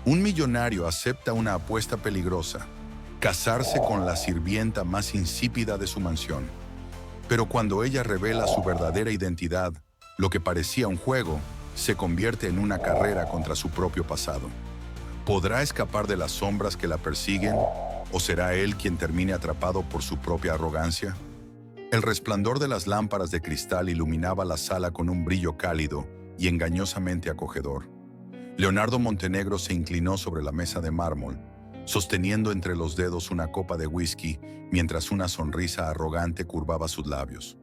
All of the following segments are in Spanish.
Un millonario acepta una apuesta peligrosa, casarse con la sirvienta más insípida de su mansión. Pero cuando ella revela su verdadera identidad, lo que parecía un juego se convierte en una carrera contra su propio pasado. ¿Podrá escapar de las sombras que la persiguen o será él quien termine atrapado por su propia arrogancia? El resplandor de las lámparas de cristal iluminaba la sala con un brillo cálido y engañosamente acogedor. Leonardo Montenegro se inclinó sobre la mesa de mármol, sosteniendo entre los dedos una copa de whisky mientras una sonrisa arrogante curvaba sus labios.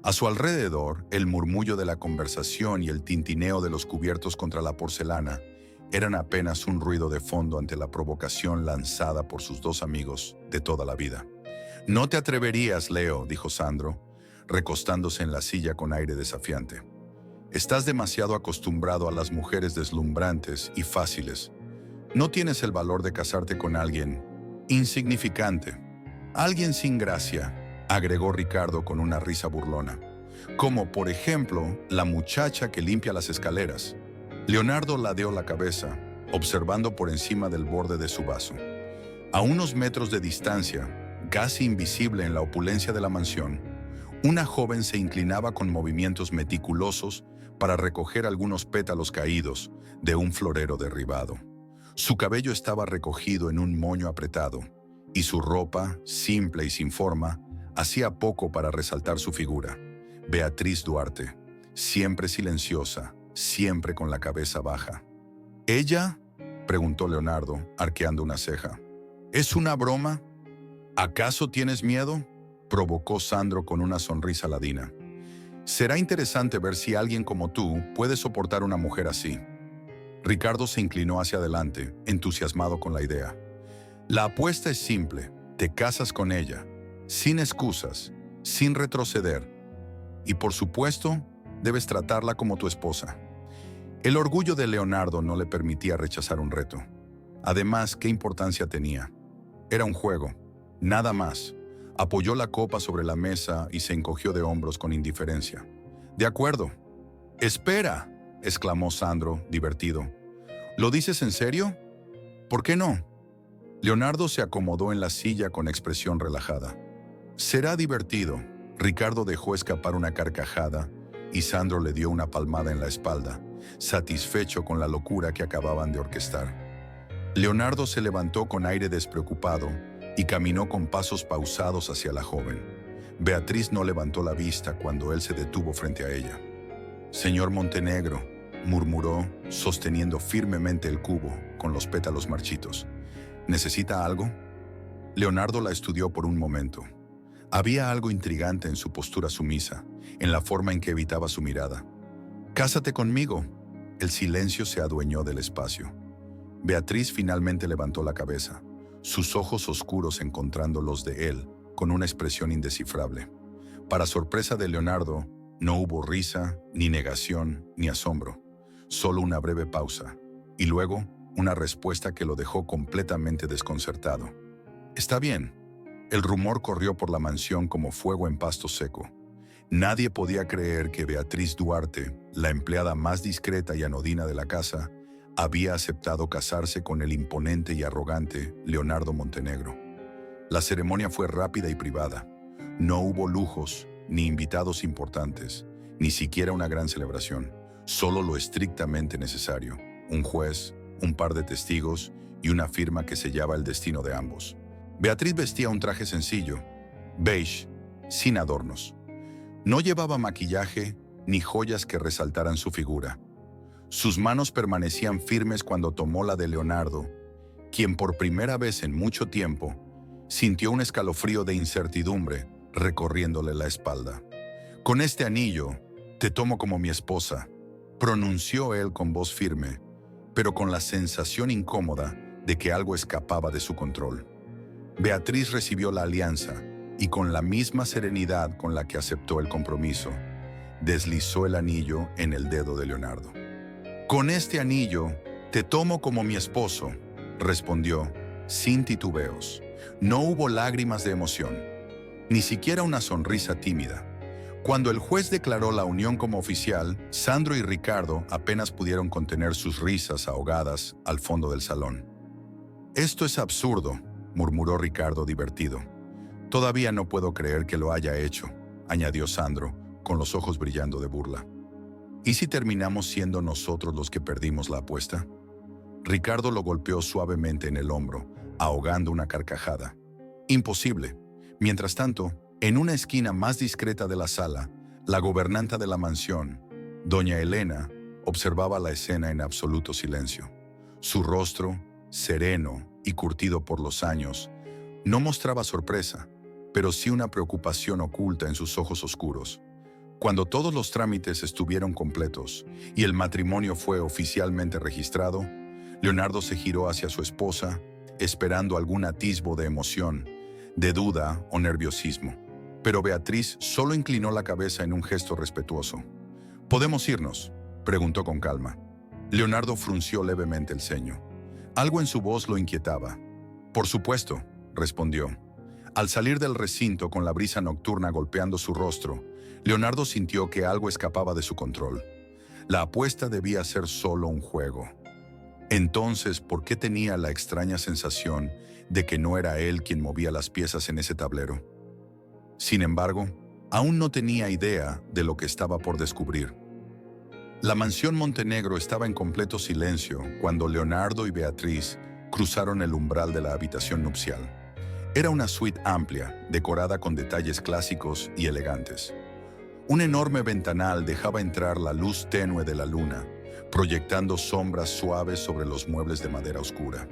A su alrededor, el murmullo de la conversación y el tintineo de los cubiertos contra la porcelana eran apenas un ruido de fondo ante la provocación lanzada por sus dos amigos de toda la vida. «No te atreverías, Leo», dijo Sandro, recostándose en la silla con aire desafiante. «Estás demasiado acostumbrado a las mujeres deslumbrantes y fáciles. No tienes el valor de casarte con alguien insignificante, alguien sin gracia», agregó Ricardo con una risa burlona. «Como, por ejemplo, la muchacha que limpia las escaleras». Leonardo ladeó la cabeza, observando por encima del borde de su vaso. A unos metros de distancia, casi invisible en la opulencia de la mansión, una joven se inclinaba con movimientos meticulosos para recoger algunos pétalos caídos de un florero derribado. Su cabello estaba recogido en un moño apretado, y su ropa, simple y sin forma, hacía poco para resaltar su figura. Beatriz Duarte, siempre silenciosa, siempre con la cabeza baja. «¿Ella?», preguntó Leonardo, arqueando una ceja. «¿Es una broma? ¿Acaso tienes miedo?», provocó Sandro con una sonrisa ladina. «Será interesante ver si alguien como tú puede soportar una mujer así». Ricardo se inclinó hacia adelante, entusiasmado con la idea. «La apuesta es simple. Te casas con ella, sin excusas, sin retroceder. Y por supuesto, debes tratarla como tu esposa». El orgullo de Leonardo no le permitía rechazar un reto. Además, ¿qué importancia tenía? Era un juego, nada más. Apoyó la copa sobre la mesa y se encogió de hombros con indiferencia. «De acuerdo». «¡Espera!», exclamó Sandro, divertido. «¿Lo dices en serio? ¿Por qué no?». Leonardo se acomodó en la silla con expresión relajada. «Será divertido». Ricardo dejó escapar una carcajada y Sandro le dio una palmada en la espalda, satisfecho con la locura que acababan de orquestar. Leonardo se levantó con aire despreocupado y caminó con pasos pausados hacia la joven. Beatriz no levantó la vista cuando él se detuvo frente a ella. «Señor Montenegro», murmuró, sosteniendo firmemente el cubo con los pétalos marchitos. «¿Necesita algo?». Leonardo la estudió por un momento. Había algo intrigante en su postura sumisa, en la forma en que evitaba su mirada. «Cásate conmigo». El silencio se adueñó del espacio. Beatriz finalmente levantó la cabeza, sus ojos oscuros encontrando los de él, con una expresión indescifrable. Para sorpresa de Leonardo, no hubo risa, ni negación, ni asombro. Solo una breve pausa, y luego una respuesta que lo dejó completamente desconcertado. «Está bien». El rumor corrió por la mansión como fuego en pasto seco. Nadie podía creer que Beatriz Duarte, la empleada más discreta y anodina de la casa, había aceptado casarse con el imponente y arrogante Leonardo Montenegro. La ceremonia fue rápida y privada. No hubo lujos, ni invitados importantes, ni siquiera una gran celebración. Solo lo estrictamente necesario: un juez, un par de testigos y una firma que sellaba el destino de ambos. Beatriz vestía un traje sencillo, beige, sin adornos. No llevaba maquillaje ni joyas que resaltaran su figura. Sus manos permanecían firmes cuando tomó la de Leonardo, quien por primera vez en mucho tiempo sintió un escalofrío de incertidumbre recorriéndole la espalda. «Con este anillo, te tomo como mi esposa», pronunció él con voz firme, pero con la sensación incómoda de que algo escapaba de su control. Beatriz recibió la alianza y con la misma serenidad con la que aceptó el compromiso, deslizó el anillo en el dedo de Leonardo. «Con este anillo, te tomo como mi esposo», respondió, sin titubeos. No hubo lágrimas de emoción, ni siquiera una sonrisa tímida. Cuando el juez declaró la unión como oficial, Sandro y Ricardo apenas pudieron contener sus risas ahogadas al fondo del salón. «Esto es absurdo», murmuró Ricardo divertido. «Todavía no puedo creer que lo haya hecho», añadió Sandro, con los ojos brillando de burla. «¿Y si terminamos siendo nosotros los que perdimos la apuesta?». Ricardo lo golpeó suavemente en el hombro, ahogando una carcajada. «Imposible». Mientras tanto, en una esquina más discreta de la sala, la gobernanta de la mansión, doña Elena, observaba la escena en absoluto silencio. Su rostro, sereno y curtido por los años, no mostraba sorpresa, pero sí una preocupación oculta en sus ojos oscuros. Cuando todos los trámites estuvieron completos y el matrimonio fue oficialmente registrado, Leonardo se giró hacia su esposa, esperando algún atisbo de emoción, de duda o nerviosismo. Pero Beatriz solo inclinó la cabeza en un gesto respetuoso. «¿Podemos irnos?», preguntó con calma. Leonardo frunció levemente el ceño. Algo en su voz lo inquietaba. «Por supuesto», respondió. Al salir del recinto con la brisa nocturna golpeando su rostro, Leonardo sintió que algo escapaba de su control. La apuesta debía ser solo un juego. Entonces, ¿por qué tenía la extraña sensación de que no era él quien movía las piezas en ese tablero? Sin embargo, aún no tenía idea de lo que estaba por descubrir. La mansión Montenegro estaba en completo silencio cuando Leonardo y Beatriz cruzaron el umbral de la habitación nupcial. Era una suite amplia, decorada con detalles clásicos y elegantes. Un enorme ventanal dejaba entrar la luz tenue de la luna, proyectando sombras suaves sobre los muebles de madera oscura.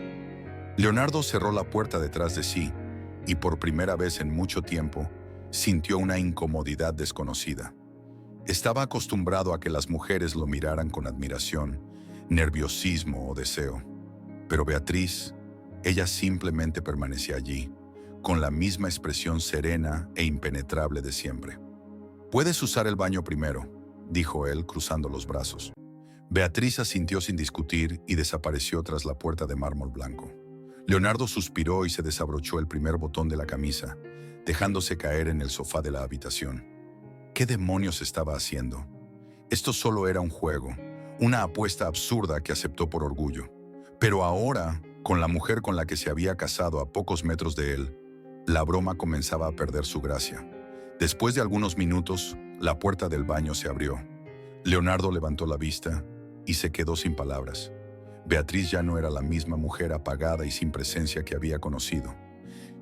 Leonardo cerró la puerta detrás de sí y por primera vez en mucho tiempo sintió una incomodidad desconocida. Estaba acostumbrado a que las mujeres lo miraran con admiración, nerviosismo o deseo. Pero Beatriz, ella simplemente permanecía allí, con la misma expresión serena e impenetrable de siempre. «Puedes usar el baño primero», dijo él cruzando los brazos. Beatriz asintió sin discutir y desapareció tras la puerta de mármol blanco. Leonardo suspiró y se desabrochó el primer botón de la camisa, dejándose caer en el sofá de la habitación. ¿Qué demonios estaba haciendo? Esto solo era un juego, una apuesta absurda que aceptó por orgullo. Pero ahora, con la mujer con la que se había casado a pocos metros de él, la broma comenzaba a perder su gracia. Después de algunos minutos, la puerta del baño se abrió. Leonardo levantó la vista y se quedó sin palabras. Beatriz ya no era la misma mujer apagada y sin presencia que había conocido.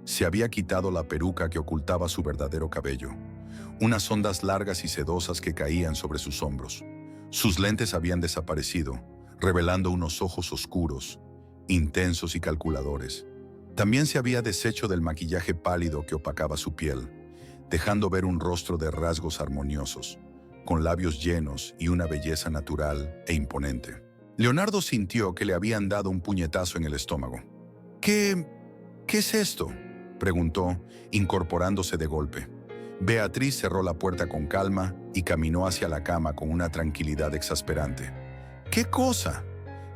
Se había quitado la peluca que ocultaba su verdadero cabello, unas ondas largas y sedosas que caían sobre sus hombros. Sus lentes habían desaparecido, revelando unos ojos oscuros, intensos y calculadores. También se había deshecho del maquillaje pálido que opacaba su piel, dejando ver un rostro de rasgos armoniosos, con labios llenos y una belleza natural e imponente. Leonardo sintió que le habían dado un puñetazo en el estómago. ¿Qué es esto?», preguntó, incorporándose de golpe. Beatriz cerró la puerta con calma y caminó hacia la cama con una tranquilidad exasperante. «¿Qué cosa?».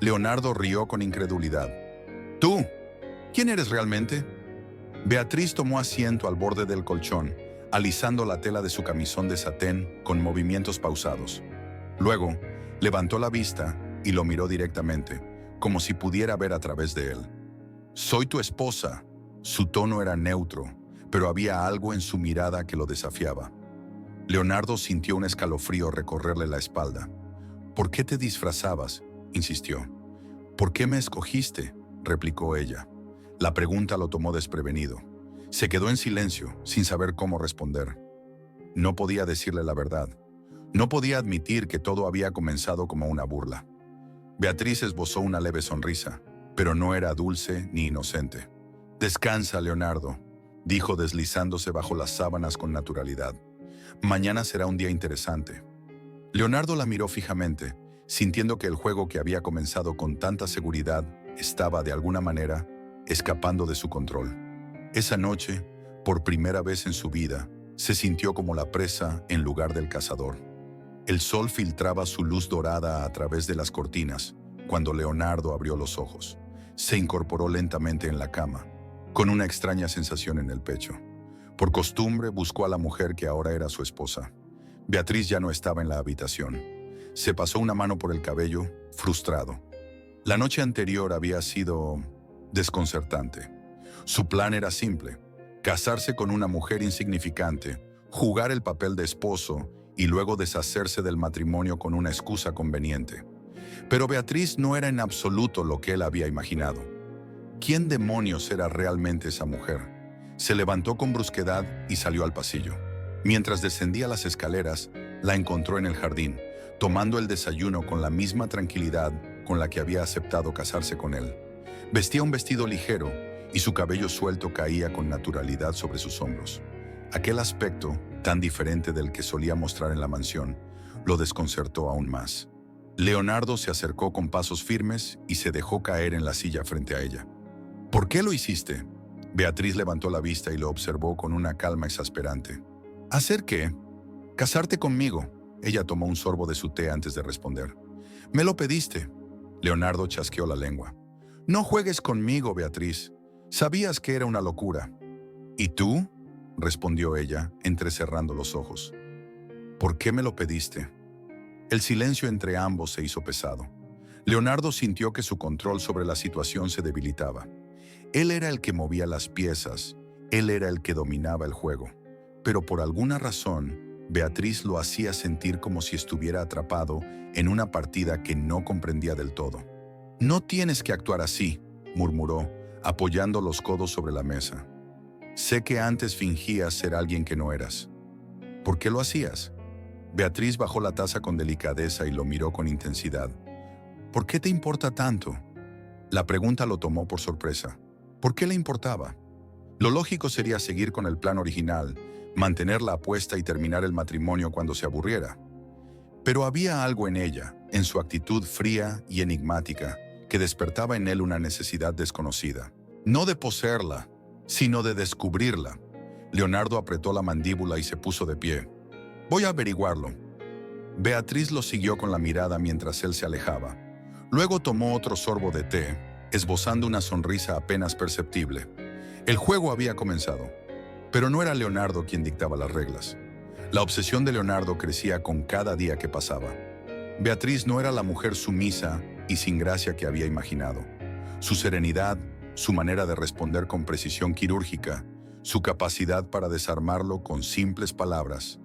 Leonardo rió con incredulidad. «¿Tú? ¿Quién eres realmente?». Beatriz tomó asiento al borde del colchón, alisando la tela de su camisón de satén con movimientos pausados. Luego, levantó la vista y lo miró directamente, como si pudiera ver a través de él. «Soy tu esposa». Su tono era neutro, pero había algo en su mirada que lo desafiaba. Leonardo sintió un escalofrío recorrerle la espalda. «¿Por qué te disfrazabas?», insistió. «¿Por qué me escogiste?», replicó ella. La pregunta lo tomó desprevenido. Se quedó en silencio, sin saber cómo responder. No podía decirle la verdad. No podía admitir que todo había comenzado como una burla. Beatriz esbozó una leve sonrisa, pero no era dulce ni inocente. «Descansa, Leonardo», dijo deslizándose bajo las sábanas con naturalidad. «Mañana será un día interesante». Leonardo la miró fijamente, sintiendo que el juego que había comenzado con tanta seguridad estaba, de alguna manera, escapando de su control. Esa noche, por primera vez en su vida, se sintió como la presa en lugar del cazador. El sol filtraba su luz dorada a través de las cortinas cuando Leonardo abrió los ojos. Se incorporó lentamente en la cama, con una extraña sensación en el pecho. Por costumbre buscó a la mujer que ahora era su esposa. Beatriz ya no estaba en la habitación. Se pasó una mano por el cabello, frustrado. La noche anterior había sido desconcertante. Su plan era simple: casarse con una mujer insignificante, jugar el papel de esposo y luego deshacerse del matrimonio con una excusa conveniente. Pero Beatriz no era en absoluto lo que él había imaginado. ¿Quién demonios era realmente esa mujer? Se levantó con brusquedad y salió al pasillo. Mientras descendía las escaleras, la encontró en el jardín, tomando el desayuno con la misma tranquilidad con la que había aceptado casarse con él. Vestía un vestido ligero y su cabello suelto caía con naturalidad sobre sus hombros. Aquel aspecto, tan diferente del que solía mostrar en la mansión, lo desconcertó aún más. Leonardo se acercó con pasos firmes y se dejó caer en la silla frente a ella. ¿Por qué lo hiciste? Beatriz levantó la vista y lo observó con una calma exasperante. ¿Hacer qué? Casarte conmigo. Ella tomó un sorbo de su té antes de responder. Me lo pediste. Leonardo chasqueó la lengua. No juegues conmigo, Beatriz. Sabías que era una locura. ¿Y tú? Respondió ella, entrecerrando los ojos. ¿Por qué me lo pediste? El silencio entre ambos se hizo pesado. Leonardo sintió que su control sobre la situación se debilitaba. Él era el que movía las piezas, él era el que dominaba el juego. Pero por alguna razón, Beatriz lo hacía sentir como si estuviera atrapado en una partida que no comprendía del todo. No tienes que actuar así, murmuró, apoyando los codos sobre la mesa. Sé que antes fingías ser alguien que no eras. ¿Por qué lo hacías? Beatriz bajó la taza con delicadeza y lo miró con intensidad. ¿Por qué te importa tanto? La pregunta lo tomó por sorpresa. ¿Por qué le importaba? Lo lógico sería seguir con el plan original, mantener la apuesta y terminar el matrimonio cuando se aburriera. Pero había algo en ella, en su actitud fría y enigmática, que despertaba en él una necesidad desconocida. No de poseerla, sino de descubrirla. Leonardo apretó la mandíbula y se puso de pie. Voy a averiguarlo. Beatriz lo siguió con la mirada mientras él se alejaba. Luego tomó otro sorbo de té, esbozando una sonrisa apenas perceptible. El juego había comenzado, pero no era Leonardo quien dictaba las reglas. La obsesión de Leonardo crecía con cada día que pasaba. Beatriz no era la mujer sumisa y sin gracia que había imaginado. Su serenidad, su manera de responder con precisión quirúrgica, su capacidad para desarmarlo con simples palabras,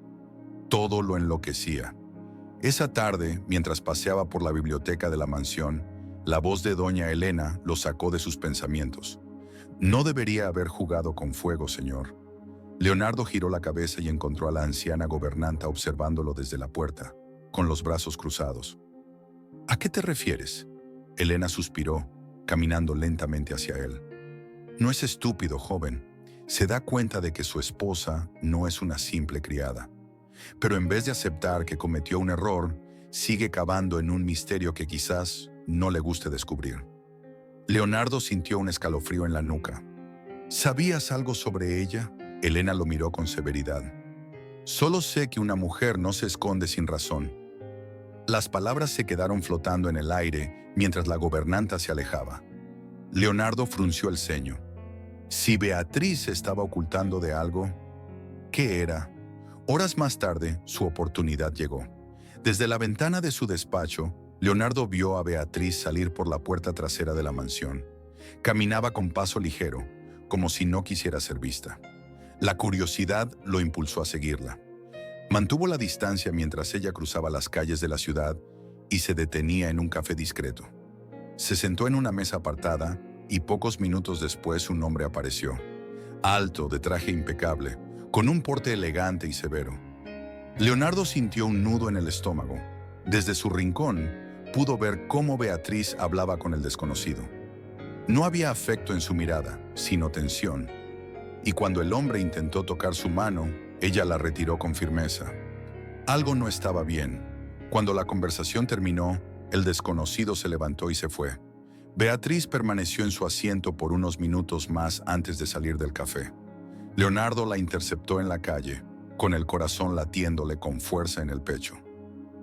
todo lo enloquecía. Esa tarde, mientras paseaba por la biblioteca de la mansión, la voz de doña Elena lo sacó de sus pensamientos. No debería haber jugado con fuego, señor. Leonardo giró la cabeza y encontró a la anciana gobernanta observándolo desde la puerta, con los brazos cruzados. ¿A qué te refieres? Elena suspiró, caminando lentamente hacia él. No es estúpido, joven. Se da cuenta de que su esposa no es una simple criada. Pero en vez de aceptar que cometió un error, sigue cavando en un misterio que quizás no le guste descubrir. Leonardo sintió un escalofrío en la nuca. ¿Sabías algo sobre ella? Elena lo miró con severidad. Solo sé que una mujer no se esconde sin razón. Las palabras se quedaron flotando en el aire mientras la gobernanta se alejaba. Leonardo frunció el ceño. Si Beatriz estaba ocultando de algo, ¿qué era? Horas más tarde, su oportunidad llegó. Desde la ventana de su despacho, Leonardo vio a Beatriz salir por la puerta trasera de la mansión. Caminaba con paso ligero, como si no quisiera ser vista. La curiosidad lo impulsó a seguirla. Mantuvo la distancia mientras ella cruzaba las calles de la ciudad y se detenía en un café discreto. Se sentó en una mesa apartada y pocos minutos después un hombre apareció. Alto, de traje impecable, con un porte elegante y severo. Leonardo sintió un nudo en el estómago. Desde su rincón, pudo ver cómo Beatriz hablaba con el desconocido. No había afecto en su mirada, sino tensión. Y cuando el hombre intentó tocar su mano, ella la retiró con firmeza. Algo no estaba bien. Cuando la conversación terminó, el desconocido se levantó y se fue. Beatriz permaneció en su asiento por unos minutos más antes de salir del café. Leonardo la interceptó en la calle, con el corazón latiéndole con fuerza en el pecho.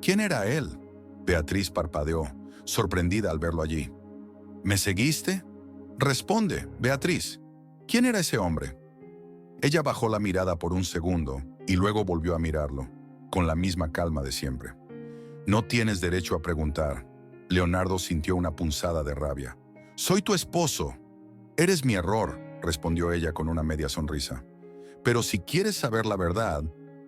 ¿Quién era él? Beatriz parpadeó, sorprendida al verlo allí. ¿Me seguiste? Responde, Beatriz. ¿Quién era ese hombre? Ella bajó la mirada por un segundo y luego volvió a mirarlo. con la misma calma de siempre. No tienes derecho a preguntar. Leonardo sintió una punzada de rabia. Soy tu esposo. Eres mi error, respondió ella con una media sonrisa. Pero si quieres saber la verdad,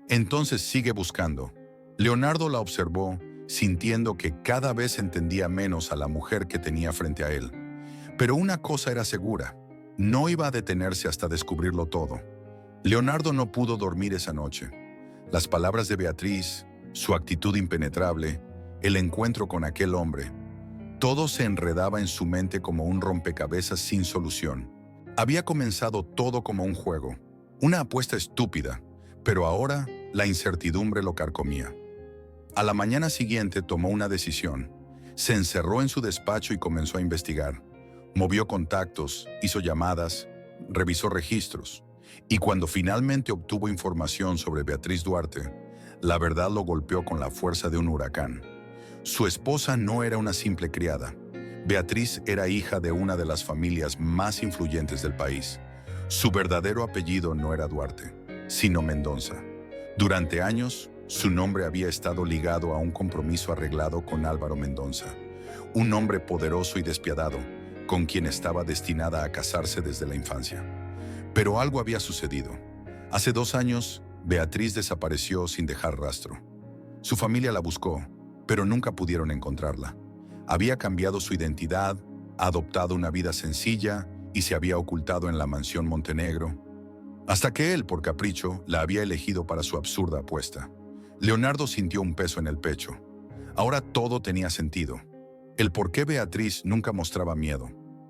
entonces sigue buscando. Leonardo la observó, sintiendo que cada vez entendía menos a la mujer que tenía frente a él. Pero una cosa era segura, no iba a detenerse hasta descubrirlo todo. Leonardo no pudo dormir esa noche. Las palabras de Beatriz, su actitud impenetrable, el encuentro con aquel hombre, todo se enredaba en su mente como un rompecabezas sin solución. Había comenzado todo como un juego, una apuesta estúpida, pero ahora la incertidumbre lo carcomía. A la mañana siguiente tomó una decisión. Se encerró en su despacho y comenzó a investigar. Movió contactos, hizo llamadas, revisó registros. Y cuando finalmente obtuvo información sobre Beatriz Duarte, la verdad lo golpeó con la fuerza de un huracán. Su esposa no era una simple criada. Beatriz era hija de una de las familias más influyentes del país. Su verdadero apellido no era Duarte, sino Mendoza. Durante años, su nombre había estado ligado a un compromiso arreglado con Álvaro Mendoza, un hombre poderoso y despiadado, con quien estaba destinada a casarse desde la infancia. Pero algo había sucedido. Hace 2 años, Beatriz desapareció sin dejar rastro. Su familia la buscó, pero nunca pudieron encontrarla. Había cambiado su identidad, adoptado una vida sencilla y se había ocultado en la mansión Montenegro, hasta que él, por capricho, la había elegido para su absurda apuesta. Leonardo sintió un peso en el pecho. Ahora todo tenía sentido. El por qué Beatriz nunca mostraba miedo.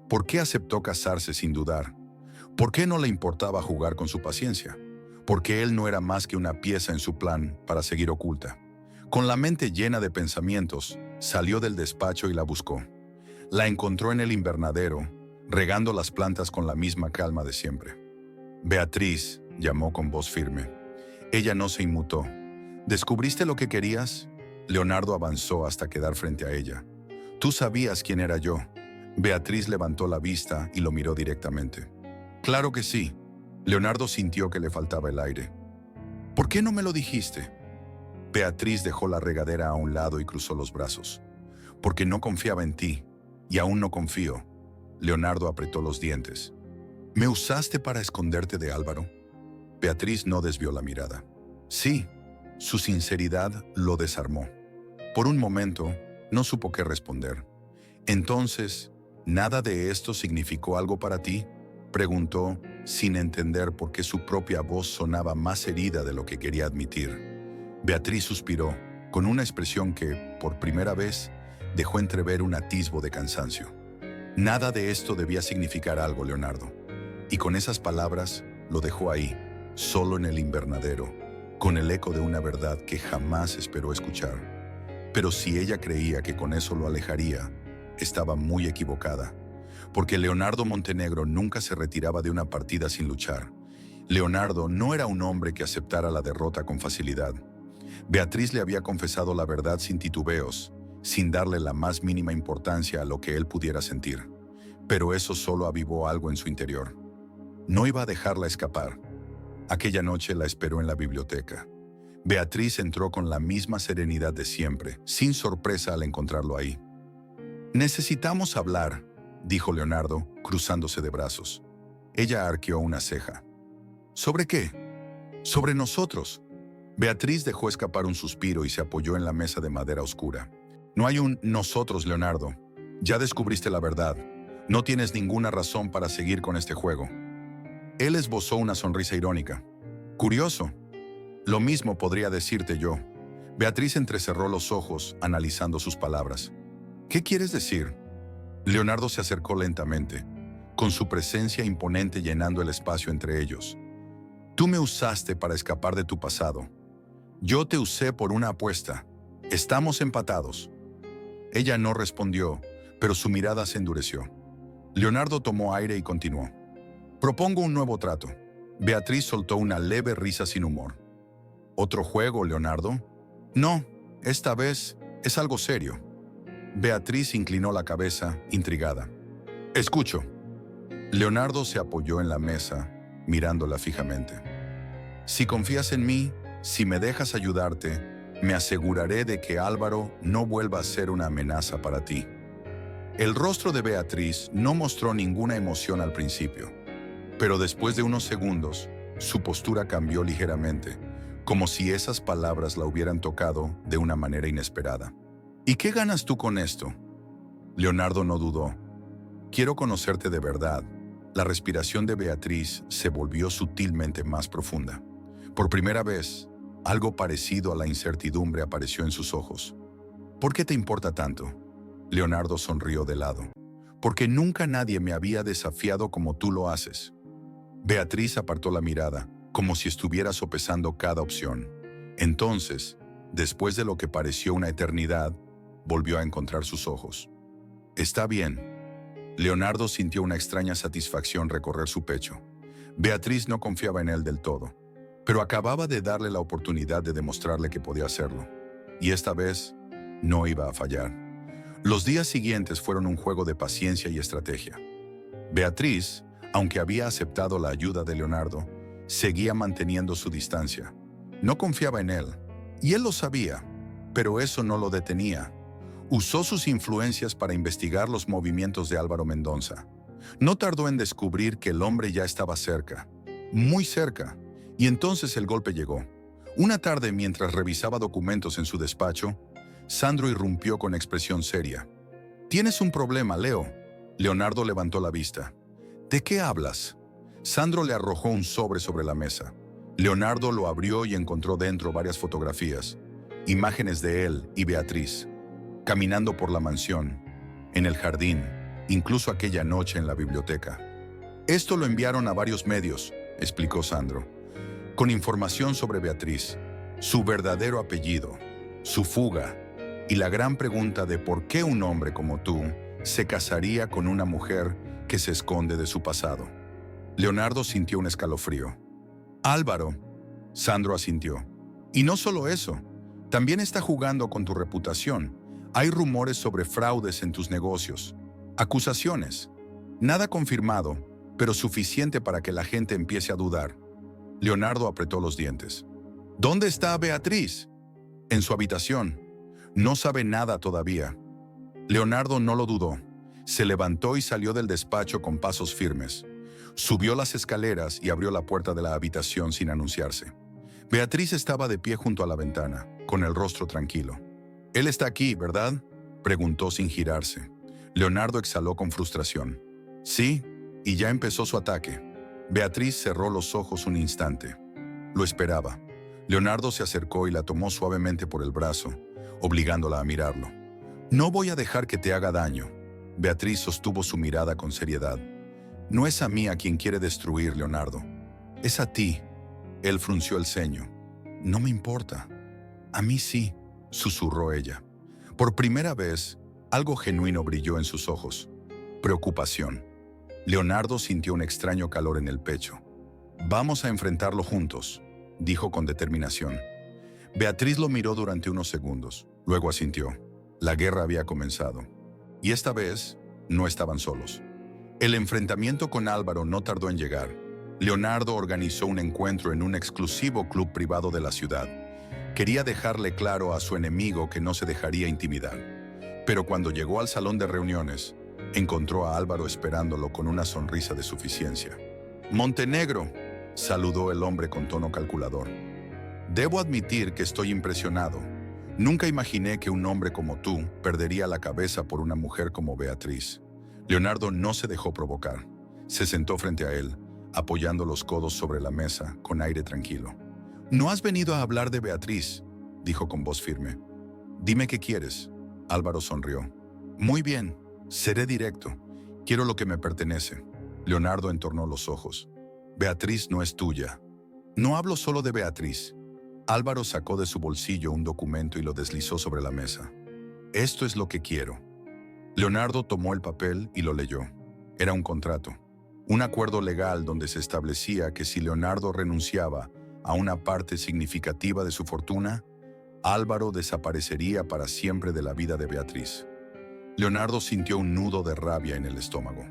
¿Por qué aceptó casarse sin dudar? ¿Por qué no le importaba jugar con su paciencia? Porque él no era más que una pieza en su plan para seguir oculta. Con la mente llena de pensamientos, salió del despacho y la buscó. La encontró en el invernadero, regando las plantas con la misma calma de siempre. Beatriz, llamó con voz firme. Ella no se inmutó. ¿Descubriste lo que querías? Leonardo avanzó hasta quedar frente a ella. Tú sabías quién era yo. Beatriz levantó la vista y lo miró directamente. Claro que sí. Leonardo sintió que le faltaba el aire. ¿Por qué no me lo dijiste? Beatriz dejó la regadera a un lado y cruzó los brazos. Porque no confiaba en ti, y aún no confío. Leonardo apretó los dientes. ¿Me usaste para esconderte de Álvaro? Beatriz no desvió la mirada. Sí, su sinceridad lo desarmó. Por un momento, no supo qué responder. Entonces, ¿nada de esto significó algo para ti? Preguntó, sin entender por qué su propia voz sonaba más herida de lo que quería admitir. Beatriz suspiró, con una expresión que, por primera vez, dejó entrever un atisbo de cansancio. Nada de esto debía significar algo, Leonardo. Y con esas palabras, lo dejó ahí, solo en el invernadero, con el eco de una verdad que jamás esperó escuchar. Pero si ella creía que con eso lo alejaría, estaba muy equivocada. Porque Leonardo Montenegro nunca se retiraba de una partida sin luchar. Leonardo no era un hombre que aceptara la derrota con facilidad. Beatriz le había confesado la verdad sin titubeos, sin darle la más mínima importancia a lo que él pudiera sentir. Pero eso solo avivó algo en su interior. No iba a dejarla escapar. Aquella noche la esperó en la biblioteca. Beatriz entró con la misma serenidad de siempre, sin sorpresa al encontrarlo ahí. «Necesitamos hablar», dijo Leonardo, cruzándose de brazos. Ella arqueó una ceja. «¿Sobre qué?» «Sobre nosotros». Beatriz dejó escapar un suspiro y se apoyó en la mesa de madera oscura. «No hay un nosotros, Leonardo. Ya descubriste la verdad. No tienes ninguna razón para seguir con este juego». Él esbozó una sonrisa irónica. «Curioso. Lo mismo podría decirte yo». Beatriz entrecerró los ojos, analizando sus palabras. «¿Qué quieres decir?» Leonardo se acercó lentamente, con su presencia imponente llenando el espacio entre ellos. «Tú me usaste para escapar de tu pasado. Yo te usé por una apuesta. Estamos empatados». Ella no respondió, pero su mirada se endureció. Leonardo tomó aire y continuó. «Propongo un nuevo trato». Beatriz soltó una leve risa sin humor. «¿Otro juego, Leonardo?» «No, esta vez es algo serio». Beatriz inclinó la cabeza, intrigada. «Escucho». Leonardo se apoyó en la mesa, mirándola fijamente. «Si confías en mí, Si me dejas ayudarte, me aseguraré de que Álvaro no vuelva a ser una amenaza para ti. El rostro de Beatriz no mostró ninguna emoción al principio, pero después de unos segundos, su postura cambió ligeramente, como si esas palabras la hubieran tocado de una manera inesperada. ¿Y qué ganas tú con esto? Leonardo no dudó. Quiero conocerte de verdad. La respiración de Beatriz se volvió sutilmente más profunda. Por primera vez, algo parecido a la incertidumbre apareció en sus ojos. ¿Por qué te importa tanto? Leonardo sonrió de lado. Porque nunca nadie me había desafiado como tú lo haces. Beatriz apartó la mirada, como si estuviera sopesando cada opción. Entonces, después de lo que pareció una eternidad, volvió a encontrar sus ojos. Está bien. Leonardo sintió una extraña satisfacción recorrer su pecho. Beatriz no confiaba en él del todo, pero acababa de darle la oportunidad de demostrarle que podía hacerlo. Y esta vez, no iba a fallar. Los días siguientes fueron un juego de paciencia y estrategia. Beatriz, aunque había aceptado la ayuda de Leonardo, seguía manteniendo su distancia. No confiaba en él, y él lo sabía, pero eso no lo detenía. Usó sus influencias para investigar los movimientos de Álvaro Mendoza. No tardó en descubrir que el hombre ya estaba cerca, muy cerca, y entonces el golpe llegó. Una tarde, mientras revisaba documentos en su despacho, Sandro irrumpió con expresión seria. «Tienes un problema, Leo». Leonardo levantó la vista. «¿De qué hablas?» Sandro le arrojó un sobre la mesa. Leonardo lo abrió y encontró dentro varias fotografías, imágenes de él y Beatriz, caminando por la mansión, en el jardín, incluso aquella noche en la biblioteca. «Esto lo enviaron a varios medios», explicó Sandro, «con información sobre Beatriz, su verdadero apellido, su fuga y la gran pregunta de por qué un hombre como tú se casaría con una mujer que se esconde de su pasado». Leonardo sintió un escalofrío. «Álvaro», Sandro asintió. «Y no solo eso, también está jugando con tu reputación. Hay rumores sobre fraudes en tus negocios, acusaciones. Nada confirmado, pero suficiente para que la gente empiece a dudar». Leonardo apretó los dientes. «¿Dónde está Beatriz?» «En su habitación. No sabe nada todavía». Leonardo no lo dudó. Se levantó y salió del despacho con pasos firmes. Subió las escaleras y abrió la puerta de la habitación sin anunciarse. Beatriz estaba de pie junto a la ventana, con el rostro tranquilo. «Él está aquí, ¿verdad?», preguntó sin girarse. Leonardo exhaló con frustración. «Sí, y ya empezó su ataque». Beatriz cerró los ojos un instante. Lo esperaba. Leonardo se acercó y la tomó suavemente por el brazo, obligándola a mirarlo. «No voy a dejar que te haga daño». Beatriz sostuvo su mirada con seriedad. «No es a mí a quien quiere destruir, Leonardo. Es a ti». Él frunció el ceño. «No me importa». «A mí sí», susurró ella. Por primera vez, algo genuino brilló en sus ojos. Preocupación. Leonardo sintió un extraño calor en el pecho. «Vamos a enfrentarlo juntos», dijo con determinación. Beatriz lo miró durante unos segundos, luego asintió. La guerra había comenzado. Y esta vez, no estaban solos. El enfrentamiento con Álvaro no tardó en llegar. Leonardo organizó un encuentro en un exclusivo club privado de la ciudad. Quería dejarle claro a su enemigo que no se dejaría intimidar. Pero cuando llegó al salón de reuniones, encontró a Álvaro esperándolo con una sonrisa de suficiencia. «Montenegro», saludó el hombre con tono calculador. «Debo admitir que estoy impresionado. Nunca imaginé que un hombre como tú perdería la cabeza por una mujer como Beatriz». Leonardo no se dejó provocar. Se sentó frente a él, apoyando los codos sobre la mesa, con aire tranquilo. «No has venido a hablar de Beatriz», dijo con voz firme. «Dime qué quieres». Álvaro sonrió. «Muy bien, seré directo. Quiero lo que me pertenece». Leonardo entornó los ojos. «Beatriz no es tuya». «No hablo solo de Beatriz». Álvaro sacó de su bolsillo un documento y lo deslizó sobre la mesa. «Esto es lo que quiero». Leonardo tomó el papel y lo leyó. Era un contrato, un acuerdo legal donde se establecía que si Leonardo renunciaba a una parte significativa de su fortuna, Álvaro desaparecería para siempre de la vida de Beatriz. Leonardo sintió un nudo de rabia en el estómago.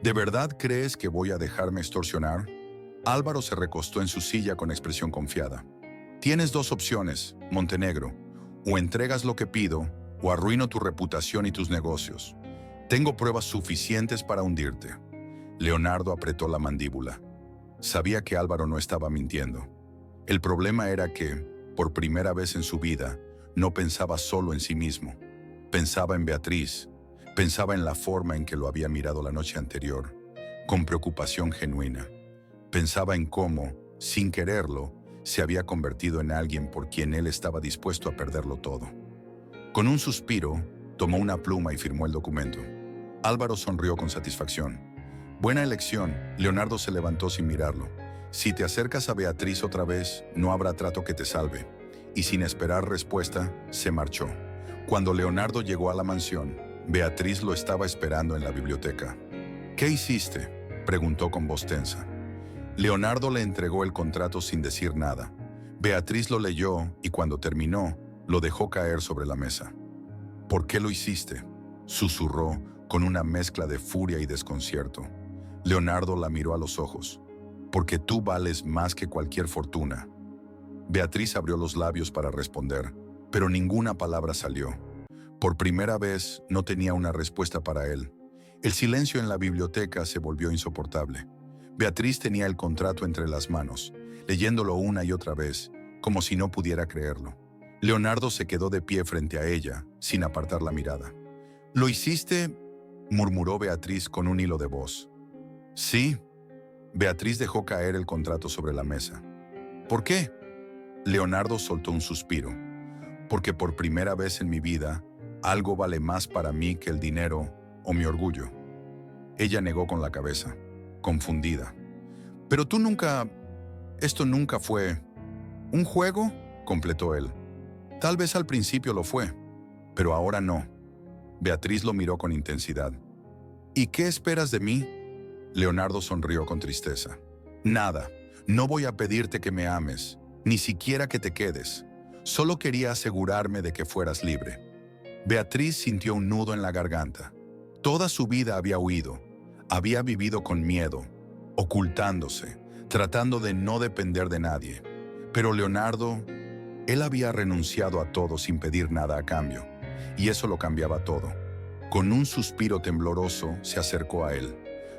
¿De verdad crees que voy a dejarme extorsionar? Álvaro se recostó en su silla con expresión confiada. Tienes dos opciones, Montenegro. O entregas lo que pido, o arruino tu reputación y tus negocios. Tengo pruebas suficientes para hundirte. Leonardo apretó la mandíbula. Sabía que Álvaro no estaba mintiendo. El problema era que, por primera vez en su vida, no pensaba solo en sí mismo. Pensaba en Beatriz. Pensaba en la forma en que lo había mirado la noche anterior, con preocupación genuina. Pensaba en cómo, sin quererlo, se había convertido en alguien por quien él estaba dispuesto a perderlo todo. Con un suspiro, tomó una pluma y firmó el documento. Álvaro sonrió con satisfacción. Buena elección. Leonardo se levantó sin mirarlo. Si te acercas a Beatriz otra vez, no habrá trato que te salve. Y sin esperar respuesta, se marchó. Cuando Leonardo llegó a la mansión, Beatriz lo estaba esperando en la biblioteca. ¿Qué hiciste?, preguntó con voz tensa. Leonardo le entregó el contrato sin decir nada. Beatriz lo leyó y cuando terminó, lo dejó caer sobre la mesa. ¿Por qué lo hiciste?, susurró con una mezcla de furia y desconcierto. Leonardo la miró a los ojos. Porque tú vales más que cualquier fortuna. Beatriz abrió los labios para responder, pero ninguna palabra salió. Por primera vez no tenía una respuesta para él. El silencio en la biblioteca se volvió insoportable. Beatriz tenía el contrato entre las manos, leyéndolo una y otra vez, como si no pudiera creerlo. Leonardo se quedó de pie frente a ella, sin apartar la mirada. «¿Lo hiciste?», murmuró Beatriz con un hilo de voz. «Sí». Beatriz dejó caer el contrato sobre la mesa. «¿Por qué?». Leonardo soltó un suspiro. «Porque por primera vez en mi vida, algo vale más para mí que el dinero o mi orgullo». Ella negó con la cabeza, confundida. «Pero tú nunca... Esto nunca fue... ¿Un juego?», completó él. «Tal vez al principio lo fue, pero ahora no». Beatriz lo miró con intensidad. «¿Y qué esperas de mí?». Leonardo sonrió con tristeza. «Nada. No voy a pedirte que me ames, ni siquiera que te quedes. Solo quería asegurarme de que fueras libre». Beatriz sintió un nudo en la garganta. Toda su vida había huido. Había vivido con miedo, ocultándose, tratando de no depender de nadie. Pero Leonardo, él había renunciado a todo sin pedir nada a cambio. Y eso lo cambiaba todo. Con un suspiro tembloroso, se acercó a él.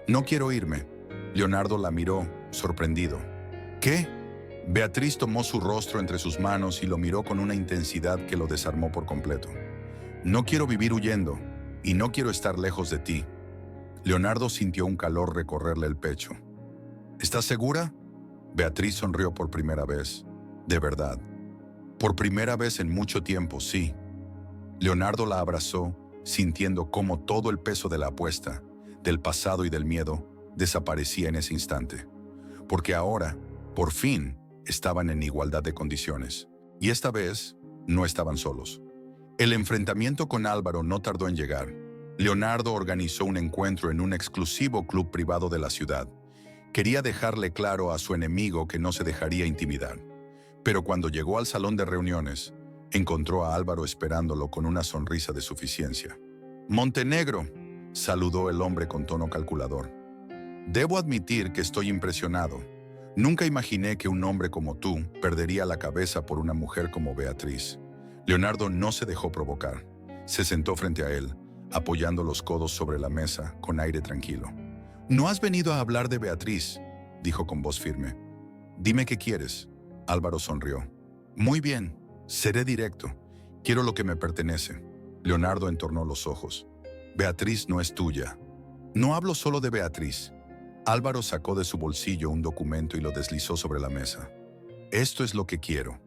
«No quiero irme». Leonardo la miró, sorprendido. «¿Qué?». Beatriz tomó su rostro entre sus manos y lo miró con una intensidad que lo desarmó por completo. «No quiero vivir huyendo, y no quiero estar lejos de ti». Leonardo sintió un calor recorrerle el pecho. «¿Estás segura?». Beatriz sonrió por primera vez. «De verdad». «Por primera vez en mucho tiempo, sí». Leonardo la abrazó, sintiendo cómo todo el peso de la apuesta, del pasado y del miedo, desaparecía en ese instante. Porque ahora, por fin, estaban en igualdad de condiciones. Y esta vez, no estaban solos. El enfrentamiento con Álvaro no tardó en llegar. Leonardo organizó un encuentro en un exclusivo club privado de la ciudad. Quería dejarle claro a su enemigo que no se dejaría intimidar. Pero cuando llegó al salón de reuniones, encontró a Álvaro esperándolo con una sonrisa de suficiencia. «Montenegro», saludó el hombre con tono calculador. «Debo admitir que estoy impresionado. Nunca imaginé que un hombre como tú perdería la cabeza por una mujer como Beatriz». Leonardo no se dejó provocar. Se sentó frente a él, apoyando los codos sobre la mesa, con aire tranquilo. «No has venido a hablar de Beatriz», dijo con voz firme. «Dime qué quieres». Álvaro sonrió. «Muy bien, seré directo. Quiero lo que me pertenece». Leonardo entornó los ojos. «Beatriz no es tuya». «No hablo solo de Beatriz». Álvaro sacó de su bolsillo un documento y lo deslizó sobre la mesa. «Esto es lo que quiero».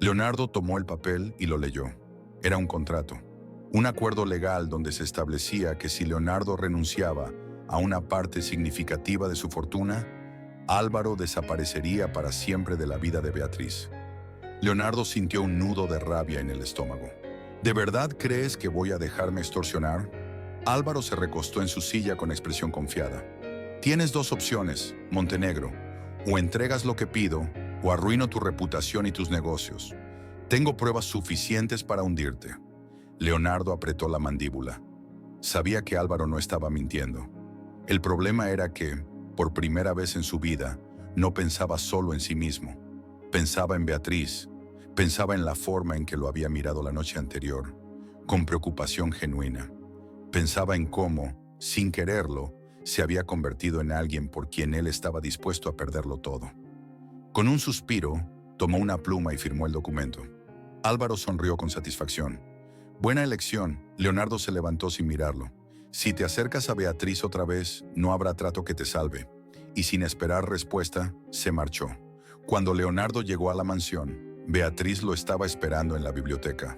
Leonardo tomó el papel y lo leyó. Era un contrato. Un acuerdo legal donde se establecía que si Leonardo renunciaba a una parte significativa de su fortuna, Álvaro desaparecería para siempre de la vida de Beatriz. Leonardo sintió un nudo de rabia en el estómago. ¿De verdad crees que voy a dejarme extorsionar? Álvaro se recostó en su silla con expresión confiada. Tienes dos opciones, Montenegro. O entregas lo que pido, o arruino tu reputación y tus negocios. Tengo pruebas suficientes para hundirte. Leonardo apretó la mandíbula. Sabía que Álvaro no estaba mintiendo. El problema era que, por primera vez en su vida, no pensaba solo en sí mismo. Pensaba en Beatriz, pensaba en la forma en que lo había mirado la noche anterior, con preocupación genuina. Pensaba en cómo, sin quererlo, se había convertido en alguien por quien él estaba dispuesto a perderlo todo. Con un suspiro, tomó una pluma y firmó el documento. Álvaro sonrió con satisfacción. Buena elección. Leonardo se levantó sin mirarlo. Si te acercas a Beatriz otra vez, no habrá trato que te salve. Y sin esperar respuesta, se marchó. Cuando Leonardo llegó a la mansión, Beatriz lo estaba esperando en la biblioteca.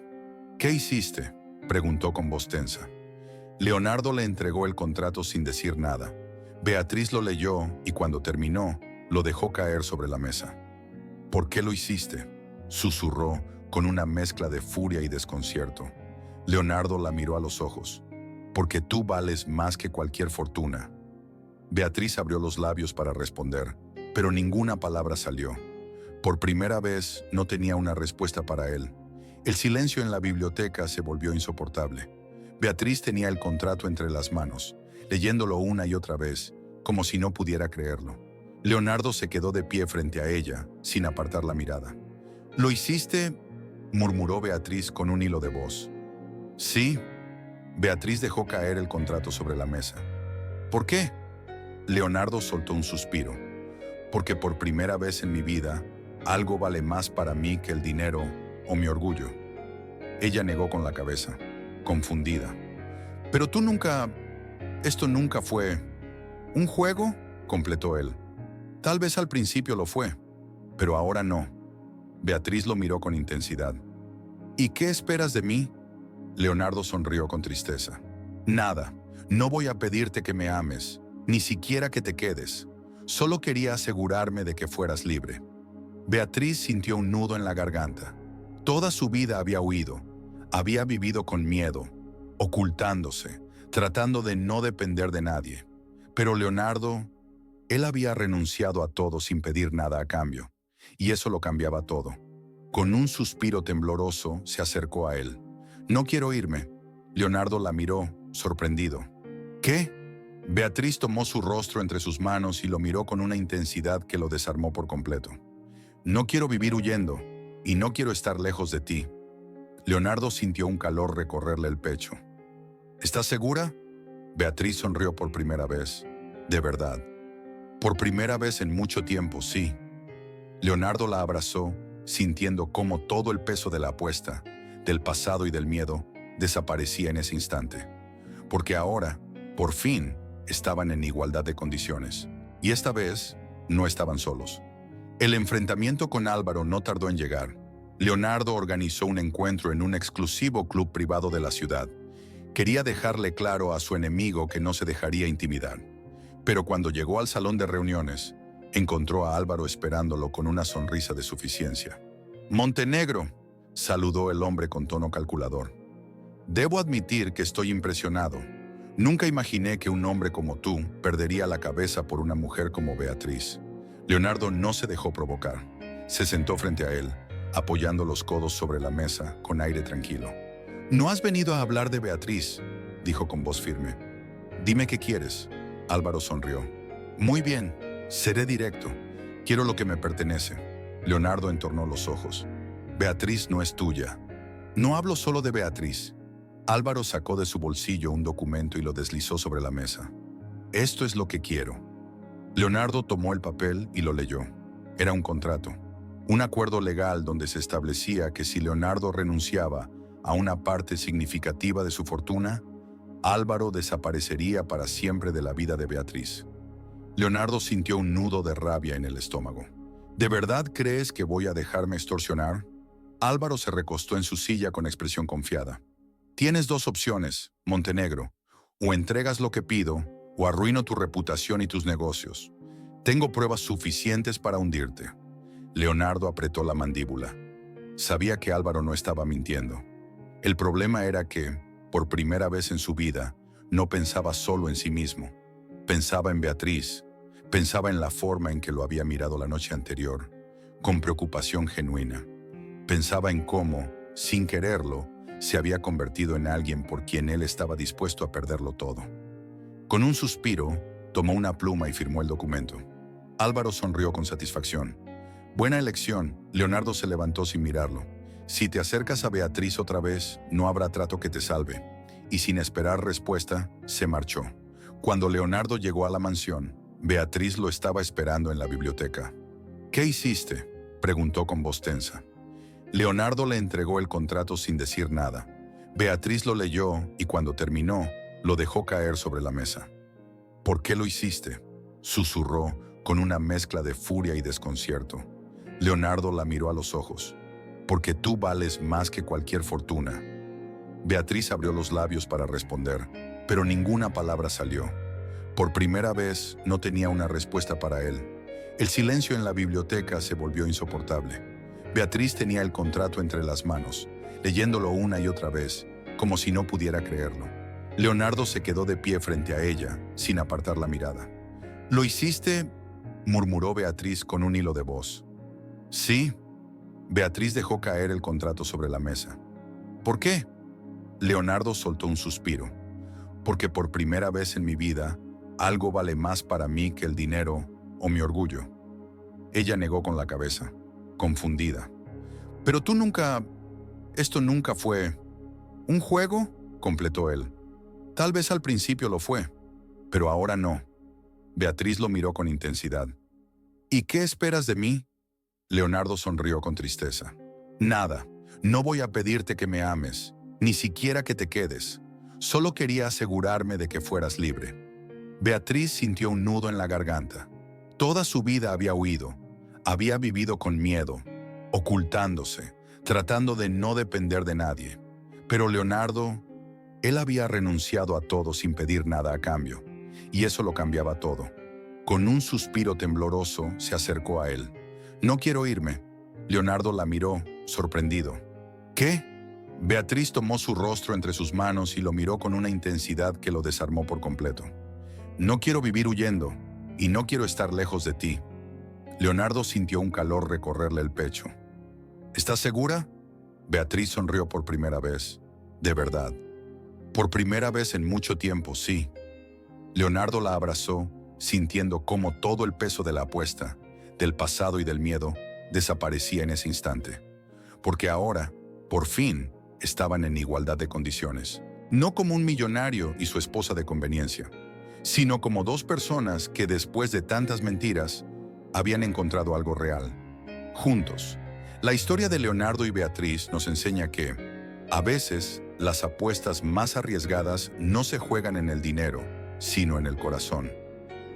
¿Qué hiciste?, preguntó con voz tensa. Leonardo le entregó el contrato sin decir nada. Beatriz lo leyó y cuando terminó, lo dejó caer sobre la mesa. ¿Por qué lo hiciste?, susurró con una mezcla de furia y desconcierto. Leonardo la miró a los ojos. Porque tú vales más que cualquier fortuna. Beatriz abrió los labios para responder, pero ninguna palabra salió. Por primera vez no tenía una respuesta para él. El silencio en la biblioteca se volvió insoportable. Beatriz tenía el contrato entre las manos, leyéndolo una y otra vez, como si no pudiera creerlo. Leonardo se quedó de pie frente a ella, sin apartar la mirada. «¿Lo hiciste?», murmuró Beatriz con un hilo de voz. «Sí». Beatriz dejó caer el contrato sobre la mesa. «¿Por qué?». Leonardo soltó un suspiro. «Porque por primera vez en mi vida, algo vale más para mí que el dinero o mi orgullo». Ella negó con la cabeza, confundida. «Pero tú nunca... Esto nunca fue... ¿Un juego?», completó él. «Tal vez al principio lo fue, pero ahora no». Beatriz lo miró con intensidad. «¿Y qué esperas de mí?». Leonardo sonrió con tristeza. «Nada. No voy a pedirte que me ames, ni siquiera que te quedes. Solo quería asegurarme de que fueras libre». Beatriz sintió un nudo en la garganta. Toda su vida había huido. Había vivido con miedo, ocultándose, tratando de no depender de nadie. Pero Leonardo, él había renunciado a todo sin pedir nada a cambio. Y eso lo cambiaba todo. Con un suspiro tembloroso, se acercó a él. «No quiero irme». Leonardo la miró, sorprendido. «¿Qué?». Beatriz tomó su rostro entre sus manos y lo miró con una intensidad que lo desarmó por completo. «No quiero vivir huyendo, y no quiero estar lejos de ti». Leonardo sintió un calor recorrerle el pecho. «¿Estás segura?». Beatriz sonrió por primera vez. «De verdad». «Por primera vez en mucho tiempo, sí». Leonardo la abrazó, sintiendo cómo todo el peso de la apuesta, del pasado y del miedo, desaparecía en ese instante. Porque ahora, por fin, estaban en igualdad de condiciones. Y esta vez, no estaban solos. El enfrentamiento con Álvaro no tardó en llegar. Leonardo organizó un encuentro en un exclusivo club privado de la ciudad. Quería dejarle claro a su enemigo que no se dejaría intimidar. Pero cuando llegó al salón de reuniones, encontró a Álvaro esperándolo con una sonrisa de suficiencia. «Montenegro», saludó el hombre con tono calculador. «Debo admitir que estoy impresionado. Nunca imaginé que un hombre como tú perdería la cabeza por una mujer como Beatriz». Leonardo no se dejó provocar. Se sentó frente a él, apoyando los codos sobre la mesa con aire tranquilo. «No has venido a hablar de Beatriz», dijo con voz firme. «Dime qué quieres». Álvaro sonrió. «Muy bien, seré directo. Quiero lo que me pertenece». Leonardo entornó los ojos. «Beatriz no es tuya». «No hablo solo de Beatriz». Álvaro sacó de su bolsillo un documento y lo deslizó sobre la mesa. «Esto es lo que quiero». Leonardo tomó el papel y lo leyó. Era un contrato, un acuerdo legal donde se establecía que si Leonardo renunciaba a una parte significativa de su fortuna, Álvaro desaparecería para siempre de la vida de Beatriz. Leonardo sintió un nudo de rabia en el estómago. ¿De verdad crees que voy a dejarme extorsionar? Álvaro se recostó en su silla con expresión confiada. Tienes dos opciones, Montenegro. O entregas lo que pido, o arruino tu reputación y tus negocios. Tengo pruebas suficientes para hundirte. Leonardo apretó la mandíbula. Sabía que Álvaro no estaba mintiendo. El problema era que, por primera vez en su vida, no pensaba solo en sí mismo. Pensaba en Beatriz. Pensaba en la forma en que lo había mirado la noche anterior, con preocupación genuina. Pensaba en cómo, sin quererlo, se había convertido en alguien por quien él estaba dispuesto a perderlo todo. Con un suspiro, tomó una pluma y firmó el documento. Álvaro sonrió con satisfacción. Buena elección. Leonardo se levantó sin mirarlo. Si te acercas a Beatriz otra vez, no habrá trato que te salve. Y sin esperar respuesta, se marchó. Cuando Leonardo llegó a la mansión, Beatriz lo estaba esperando en la biblioteca. ¿Qué hiciste?, preguntó con voz tensa. Leonardo le entregó el contrato sin decir nada. Beatriz lo leyó y cuando terminó, lo dejó caer sobre la mesa. ¿Por qué lo hiciste?, susurró con una mezcla de furia y desconcierto. Leonardo la miró a los ojos. Porque tú vales más que cualquier fortuna. Beatriz abrió los labios para responder, pero ninguna palabra salió. Por primera vez no tenía una respuesta para él. El silencio en la biblioteca se volvió insoportable. Beatriz tenía el contrato entre las manos, leyéndolo una y otra vez, como si no pudiera creerlo. Leonardo se quedó de pie frente a ella, sin apartar la mirada. «¿Lo hiciste?», murmuró Beatriz con un hilo de voz. «Sí». Beatriz dejó caer el contrato sobre la mesa. «¿Por qué?». Leonardo soltó un suspiro. «Porque por primera vez en mi vida, algo vale más para mí que el dinero o mi orgullo». Ella negó con la cabeza, confundida. «Pero tú nunca... Esto nunca fue... ¿Un juego?», completó él. «Tal vez al principio lo fue, pero ahora no». Beatriz lo miró con intensidad. «¿Y qué esperas de mí?». Leonardo sonrió con tristeza. «Nada. No voy a pedirte que me ames, ni siquiera que te quedes. Solo quería asegurarme de que fueras libre». Beatriz sintió un nudo en la garganta. Toda su vida había huido. Había vivido con miedo, ocultándose, tratando de no depender de nadie. Pero Leonardo, él había renunciado a todo sin pedir nada a cambio. Y eso lo cambiaba todo. Con un suspiro tembloroso, se acercó a él. «No quiero irme». Leonardo la miró, sorprendido. «¿Qué?». Beatriz tomó su rostro entre sus manos y lo miró con una intensidad que lo desarmó por completo. «No quiero vivir huyendo, y no quiero estar lejos de ti». Leonardo sintió un calor recorrerle el pecho. «¿Estás segura?». Beatriz sonrió por primera vez. «De verdad». «Por primera vez en mucho tiempo, sí». Leonardo la abrazó, sintiendo cómo todo el peso de la apuesta, del pasado y del miedo, desaparecía en ese instante. Porque ahora, por fin, estaban en igualdad de condiciones. No como un millonario y su esposa de conveniencia, sino como dos personas que después de tantas mentiras, habían encontrado algo real. Juntos. La historia de Leonardo y Beatriz nos enseña que, a veces, las apuestas más arriesgadas no se juegan en el dinero, sino en el corazón.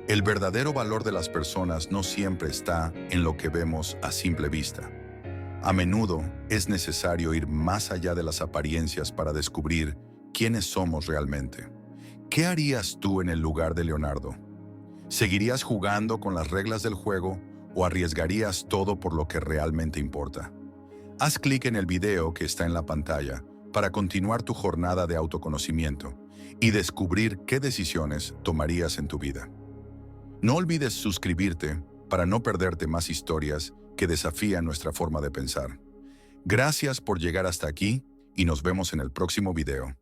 El verdadero valor de las personas no siempre está en lo que vemos a simple vista. A menudo es necesario ir más allá de las apariencias para descubrir quiénes somos realmente. ¿Qué harías tú en el lugar de Leonardo? ¿Seguirías jugando con las reglas del juego o arriesgarías todo por lo que realmente importa? Haz clic en el video que está en la pantalla para continuar tu jornada de autoconocimiento y descubrir qué decisiones tomarías en tu vida. No olvides suscribirte para no perderte más historias que desafían nuestra forma de pensar. Gracias por llegar hasta aquí y nos vemos en el próximo video.